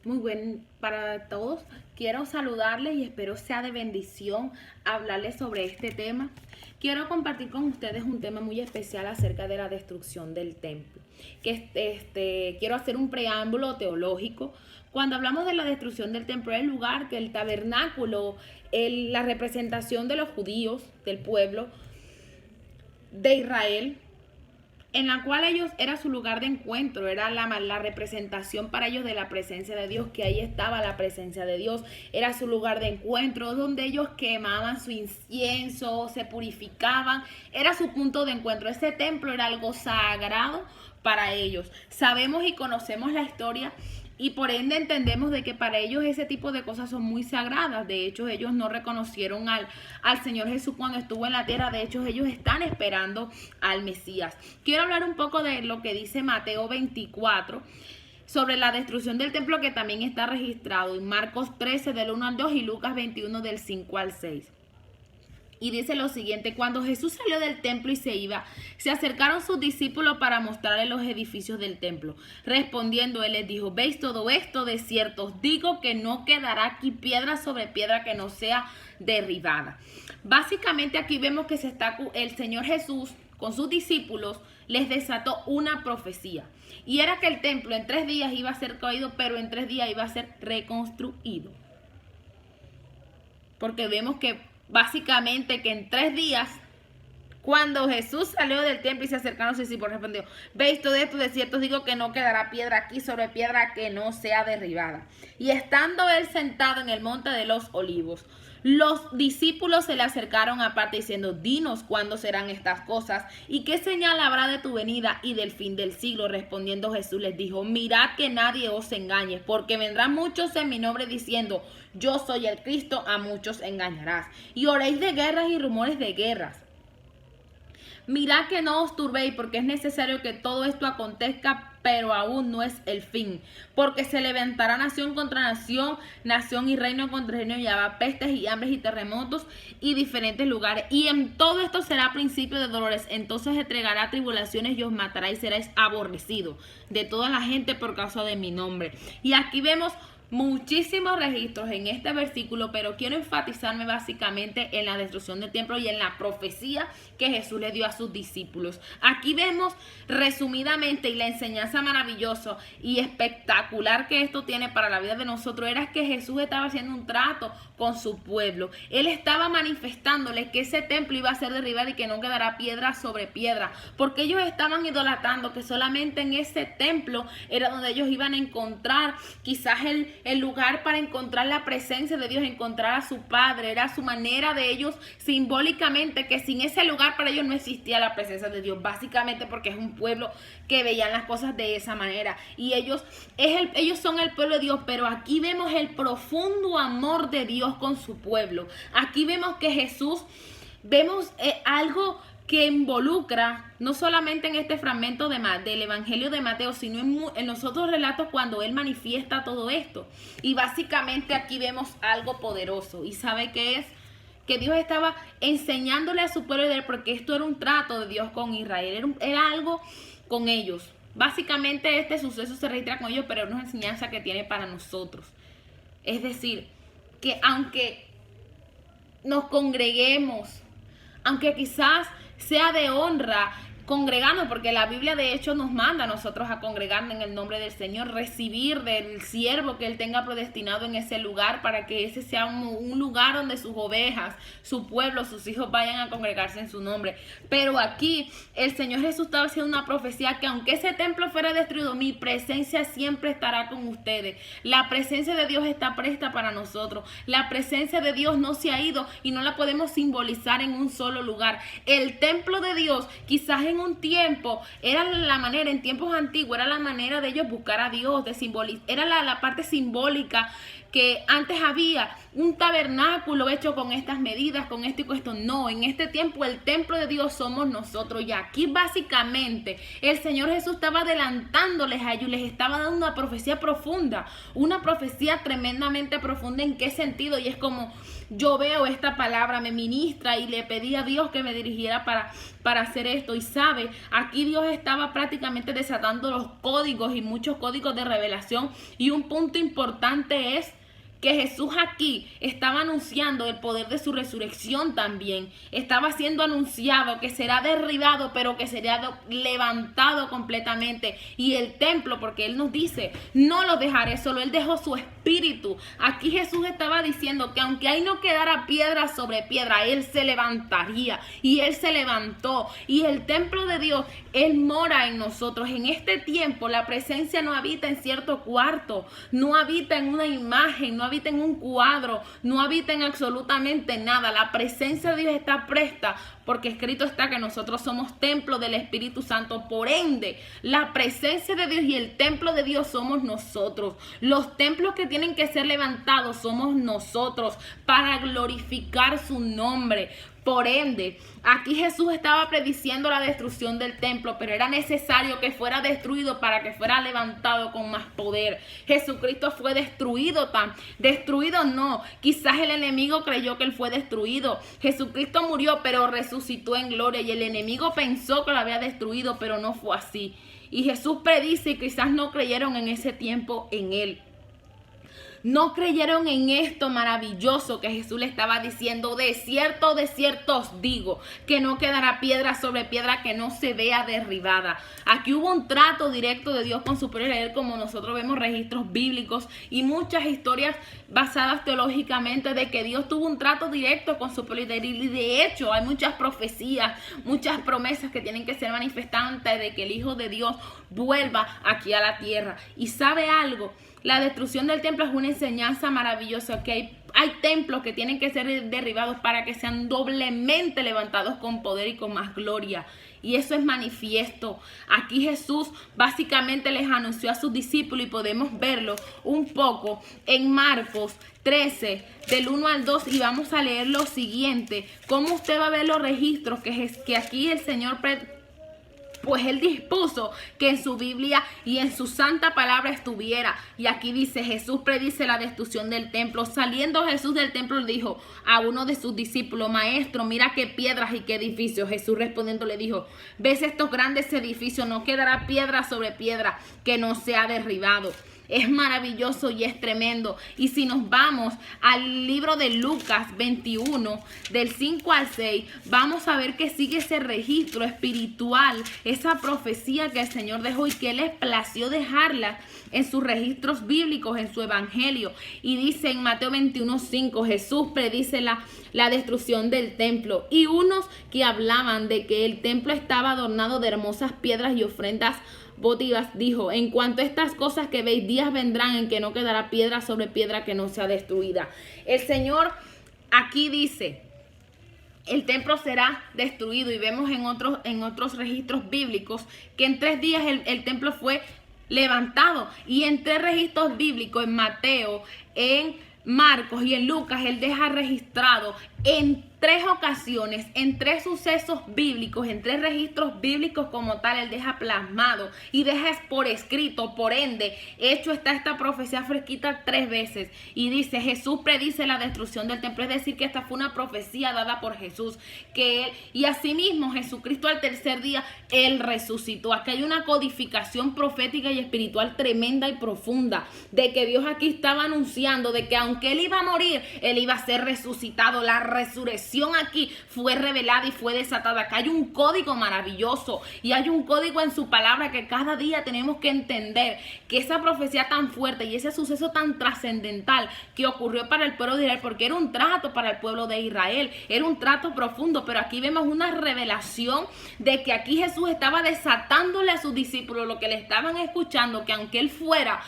Muy buen para todos. Quiero saludarles y espero sea de bendición hablarles sobre este tema. Quiero compartir con ustedes un tema muy especial acerca de la destrucción del templo. Quiero hacer un preámbulo teológico. Cuando hablamos de la destrucción del templo, es el lugar que el tabernáculo, la representación de los judíos, del pueblo de Israel, en la cual ellos era su lugar de encuentro, era la representación para ellos de la presencia de Dios, que ahí estaba la presencia de Dios, era su lugar de encuentro, donde ellos quemaban su incienso, se purificaban, era su punto de encuentro. Ese templo era algo sagrado para ellos. Sabemos y conocemos la historia y por ende entendemos de que para ellos ese tipo de cosas son muy sagradas. De hecho, ellos no reconocieron al Señor Jesús cuando estuvo en la tierra. De hecho, ellos están esperando al Mesías. Quiero hablar un poco de lo que dice Mateo 24 sobre la destrucción del templo, que también está registrado en Marcos 13 del 1 al 2 y Lucas 21 del 5 al 6. Y dice lo siguiente: cuando Jesús salió del templo y se iba, se acercaron sus discípulos para mostrarle los edificios del templo. Respondiendo, él les dijo: ¿veis todo esto? De cierto os digo que no quedará aquí piedra sobre piedra que no sea derribada. Básicamente aquí vemos que el Señor Jesús con sus discípulos les desató una profecía. Y era que el templo en 3 días iba a ser caído, pero en 3 días iba a ser reconstruido. Porque vemos que básicamente que en 3 días, cuando Jesús salió del templo y se acercaron a sus discípulos, respondió: ¿veis todo esto? De cierto os digo que no quedará piedra aquí sobre piedra que no sea derribada. Y estando él sentado en el monte de los olivos, los discípulos se le acercaron aparte diciendo: dinos cuándo serán estas cosas y qué señal habrá de tu venida y del fin del siglo. Respondiendo Jesús les dijo: mirad que nadie os engañe, porque vendrán muchos en mi nombre diciendo: yo soy el Cristo, a muchos engañarás. Y oréis de guerras y rumores de guerras. Mirad que no os turbéis, porque es necesario que todo esto acontezca, pero aún no es el fin. Porque se levantará nación contra nación, nación y reino contra reino, y habrá pestes y hambres y terremotos y diferentes lugares. Y en todo esto será principio de dolores. Entonces entregará tribulaciones y os matará y seréis aborrecidos de toda la gente por causa de mi nombre. Y aquí vemos muchísimos registros en este versículo, pero quiero enfatizarme básicamente en la destrucción del templo y en la profecía que Jesús le dio a sus discípulos. Aquí vemos resumidamente, y la enseñanza maravillosa y espectacular que esto tiene para la vida de nosotros era que Jesús estaba haciendo un trato con su pueblo. Él estaba manifestándole que ese templo iba a ser derribado y que no quedará piedra sobre piedra, porque ellos estaban idolatrando que solamente en ese templo era donde ellos iban a encontrar quizás el lugar para encontrar la presencia de Dios, encontrar a su Padre. Era su manera de ellos simbólicamente, que sin ese lugar para ellos no existía la presencia de Dios, básicamente porque es un pueblo que veían las cosas de esa manera. Y ellos son el pueblo de Dios, pero aquí vemos el profundo amor de Dios con su pueblo. Aquí vemos que Jesús, vemos algo que involucra no solamente en este fragmento del Evangelio de Mateo, sino en los otros relatos cuando él manifiesta todo esto. Y básicamente aquí vemos algo poderoso. ¿Y sabe qué es? Que Dios estaba enseñándole a su pueblo, porque esto era un trato de Dios con Israel, era algo con ellos. Básicamente este suceso se registra con ellos, pero es una enseñanza que tiene para nosotros. Es decir, que aunque nos congreguemos, aunque quizás sea de honra congregarnos, porque la Biblia de hecho nos manda a nosotros a congregarnos en el nombre del Señor, recibir del siervo que Él tenga predestinado en ese lugar, para que ese sea un lugar donde sus ovejas, su pueblo, sus hijos vayan a congregarse en su nombre. Pero aquí el Señor Jesús estaba haciendo una profecía que aunque ese templo fuera destruido, mi presencia siempre estará con ustedes. La presencia de Dios está presta para nosotros. La presencia de Dios no se ha ido y no la podemos simbolizar en un solo lugar. El templo de Dios quizás en un tiempo era la manera, en tiempos antiguos era la manera de ellos buscar a Dios, de simbolizar, era la parte simbólica, que antes había un tabernáculo hecho con estas medidas, con esto y con esto. No, en este tiempo el templo de Dios somos nosotros. Y aquí básicamente el Señor Jesús estaba adelantándoles a ellos, les estaba dando una profecía profunda, una profecía tremendamente profunda. ¿En qué sentido? Y es como yo veo esta palabra, me ministra, y le pedí a Dios que me dirigiera para hacer esto. Y sabe sabe, aquí Dios estaba prácticamente desatando los códigos y muchos códigos de revelación. Y un punto importante es que Jesús aquí estaba anunciando el poder de su resurrección también. Estaba siendo anunciado que será derribado, pero que será levantado completamente. Y el templo, porque Él nos dice, no lo dejaré solo, Él dejó su espíritu. Aquí Jesús estaba diciendo que aunque ahí no quedara piedra sobre piedra, Él se levantaría. Y Él se levantó. Y el templo de Dios, Él mora en nosotros. En este tiempo la presencia no habita en cierto cuarto, no habita en una imagen, no habita en un cuadro, no habita en absolutamente nada. La presencia de Dios está presta, porque escrito está que nosotros somos templo del Espíritu Santo. Por ende, la presencia de Dios y el templo de Dios somos nosotros. Los templos que tienen que ser levantados somos nosotros para glorificar su nombre. Por ende, aquí Jesús estaba prediciendo la destrucción del templo, pero era necesario que fuera destruido para que fuera levantado con más poder. Jesucristo fue destruido no, quizás el enemigo creyó que él fue destruido. Jesucristo murió, pero resucitó en gloria, y el enemigo pensó que lo había destruido, pero no fue así. Y Jesús predice, y quizás no creyeron en ese tiempo en él. No creyeron en esto maravilloso que Jesús le estaba diciendo. De cierto os digo, que no quedará piedra sobre piedra que no se vea derribada. Aquí hubo un trato directo de Dios con su pueblo Israel, como nosotros vemos registros bíblicos y muchas historias basadas teológicamente de que Dios tuvo un trato directo con su pueblo Israel. Y de hecho hay muchas profecías, muchas promesas que tienen que ser manifestantes de que el Hijo de Dios vuelva aquí a la tierra. Y ¿sabe algo? La destrucción del templo es una enseñanza maravillosa, que hay templos que tienen que ser derribados para que sean doblemente levantados con poder y con más gloria. Y eso es manifiesto. Aquí Jesús básicamente les anunció a sus discípulos, y podemos verlo un poco en Marcos 13, del 1 al 2, y vamos a leer lo siguiente. Cómo usted va a ver los registros que aquí el Señor pues Él dispuso que en su Biblia y en su santa palabra estuviera. Y aquí dice, Jesús predice la destrucción del templo. Saliendo Jesús del templo, le dijo a uno de sus discípulos: Maestro, mira qué piedras y qué edificios. Jesús respondiendo le dijo: ¿Ves estos grandes edificios? No quedará piedra sobre piedra que no sea derribado. Es maravilloso y es tremendo. Y si nos vamos al libro de Lucas 21, del 5 al 6, vamos a ver que sigue ese registro espiritual, esa profecía que el Señor dejó y que Él les plació dejarla en sus registros bíblicos, en su evangelio. Y dice en Mateo 21:5, Jesús predice la destrucción del templo. Y unos que hablaban de que el templo estaba adornado de hermosas piedras y ofrendas votivas, dijo: en cuanto a estas cosas que veis, días vendrán en que no quedará piedra sobre piedra que no sea destruida. El Señor aquí dice: el templo será destruido, y vemos en otros registros bíblicos que en 3 días el templo fue levantado. Y en 3 registros bíblicos, en Mateo, en Marcos y en Lucas, Él deja registrado en 3 ocasiones, en 3 sucesos bíblicos, en 3 registros bíblicos como tal, Él deja plasmado y deja por escrito. Por ende, hecho está esta profecía fresquita 3 veces. Y dice: Jesús predice la destrucción del templo. Es decir, que esta fue una profecía dada por Jesús, que Él, y asimismo Jesucristo al tercer día, Él resucitó. Aquí hay una codificación profética y espiritual tremenda y profunda, de que Dios aquí estaba anunciando de que aunque Él iba a morir, Él iba a ser resucitado. La resurrección aquí fue revelada y fue desatada. Acá hay un código maravilloso y hay un código en su palabra que cada día tenemos que entender, que esa profecía tan fuerte y ese suceso tan trascendental que ocurrió para el pueblo de Israel, porque era un trato para el pueblo de Israel, era un trato profundo, pero aquí vemos una revelación de que aquí Jesús estaba desatándole a sus discípulos lo que le estaban escuchando, que aunque Él fuera,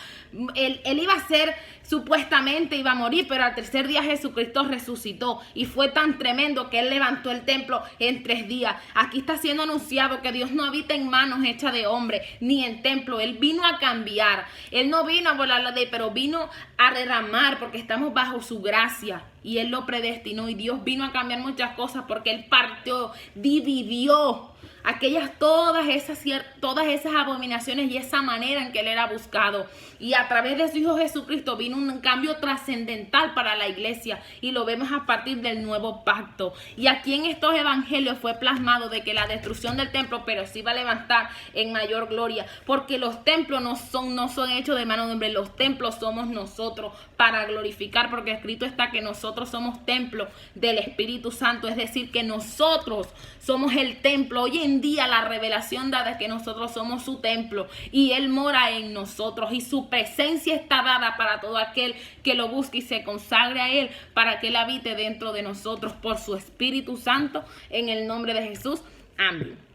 él iba a ser, supuestamente iba a morir, pero al tercer día Jesucristo resucitó, y fue tan tremendo que Él levantó el templo en 3 días. Aquí está siendo anunciado que Dios no habita en manos hechas de hombre, ni en templo. Él vino a cambiar. Él no vino a volar la ley, pero vino a derramar, porque estamos bajo su gracia y Él lo predestinó, y Dios vino a cambiar muchas cosas porque Él partió, dividió todas esas abominaciones y esa manera en que él era buscado. Y a través de su Hijo Jesucristo vino un cambio trascendental para la iglesia, y lo vemos a partir del nuevo pacto. Y aquí en estos evangelios fue plasmado de que la destrucción del templo, pero sí va a levantar en mayor gloria, porque los templos no son hechos de mano de hombre, los templos somos nosotros para glorificar, porque escrito está que nosotros somos templo del Espíritu Santo, es decir, que nosotros somos el templo. Hoy en día la revelación dada es que nosotros somos su templo y Él mora en nosotros, y su presencia está dada para todo aquel que lo busque y se consagre a Él, para que Él habite dentro de nosotros por su Espíritu Santo, en el nombre de Jesús. Amén.